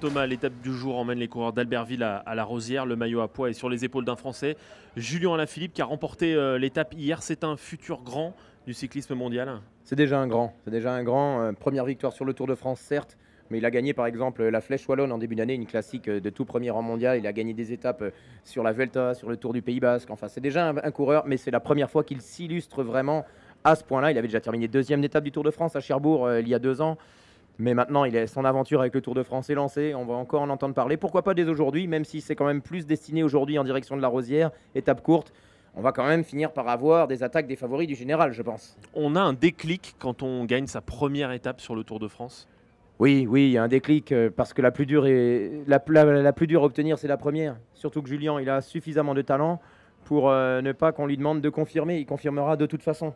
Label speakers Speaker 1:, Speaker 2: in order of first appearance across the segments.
Speaker 1: Thomas, l'étape du jour emmène les coureurs d'Albertville à la Rosière. Le maillot à pois est sur les épaules d'un Français, Julien Alaphilippe, qui a remporté l'étape hier. C'est un futur grand du cyclisme mondial.
Speaker 2: C'est déjà un grand. Première victoire sur le Tour de France, certes, mais il a gagné par exemple la Flèche Wallonne en début d'année, une classique de tout premier rang mondial. Il a gagné des étapes sur la Vuelta, sur le Tour du Pays Basque. Enfin, c'est déjà un coureur, mais c'est la première fois qu'il s'illustre vraiment à ce point-là. Il avait déjà terminé deuxième étape du Tour de France à Cherbourg il y a 2 ans. Mais maintenant, son aventure avec le Tour de France est lancée. On va encore en entendre parler. Pourquoi pas dès aujourd'hui, même si c'est quand même plus destiné aujourd'hui en direction de la Rosière, étape courte. On va quand même finir par avoir des attaques des favoris du général, je pense.
Speaker 1: On a un déclic quand on gagne sa première étape sur le Tour de France.
Speaker 2: Oui, il y a un déclic parce que la plus dure à obtenir, c'est la première. Surtout que Julien, il a suffisamment de talent pour ne pas qu'on lui demande de confirmer. Il confirmera de toute façon.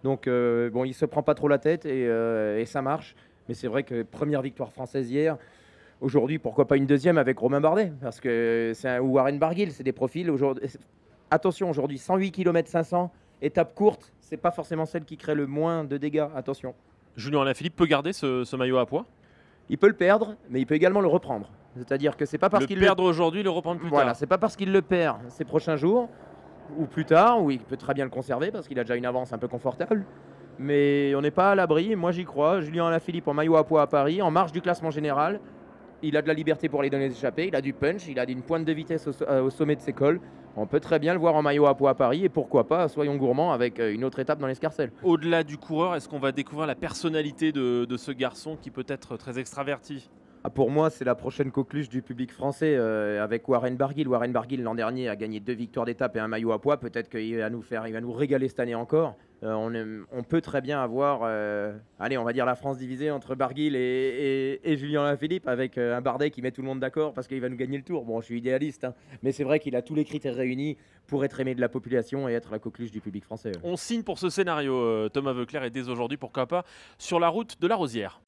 Speaker 2: Donc, bon, il se prend pas trop la tête et ça marche. Mais c'est vrai que première victoire française hier. Aujourd'hui, pourquoi pas une deuxième avec Romain Bardet parce que ou Warren Barguil, c'est des profils. Attention, aujourd'hui, 108 km 500, étape courte, c'est pas forcément celle qui crée le moins de dégâts. Attention.
Speaker 1: Julien Alaphilippe peut garder ce maillot à pois.
Speaker 2: Il peut le perdre, mais il peut également le reprendre. C'est-à-dire que c'est pas parce qu'il
Speaker 1: le perdre aujourd'hui, le reprendre plus
Speaker 2: voilà,
Speaker 1: tard.
Speaker 2: c'est pas parce qu'il le perd ces prochains jours ou plus tard, où il peut très bien le conserver parce qu'il a déjà une avance un peu confortable. Mais on n'est pas à l'abri. Moi, j'y crois. Julien Alaphilippe en maillot à pois à Paris, en marge du classement général. Il a de la liberté pour les donner échappées, il a du punch, il a une pointe de vitesse au sommet de ses cols. On peut très bien le voir en maillot à pois à Paris et pourquoi pas, soyons gourmands, avec une autre étape dans l'escarcelle.
Speaker 1: Au-delà du coureur, est-ce qu'on va découvrir la personnalité de ce garçon qui peut être très extraverti?
Speaker 2: Pour moi, c'est la prochaine coqueluche du public français avec Warren Barguil. Warren Barguil, l'an dernier, a gagné 2 victoires d'étape et un maillot à pois. Peut-être qu'il va il va nous régaler cette année encore. On peut très bien avoir, on va dire la France divisée entre Barguil et Julien Alaphilippe avec un Bardet qui met tout le monde d'accord parce qu'il va nous gagner le Tour. Bon, je suis idéaliste, hein, mais c'est vrai qu'il a tous les critères réunis pour être aimé de la population et être la coqueluche du public français.
Speaker 1: On signe pour ce scénario, Thomas Voeckler, et dès aujourd'hui, pourquoi pas, sur la route de la Rosière.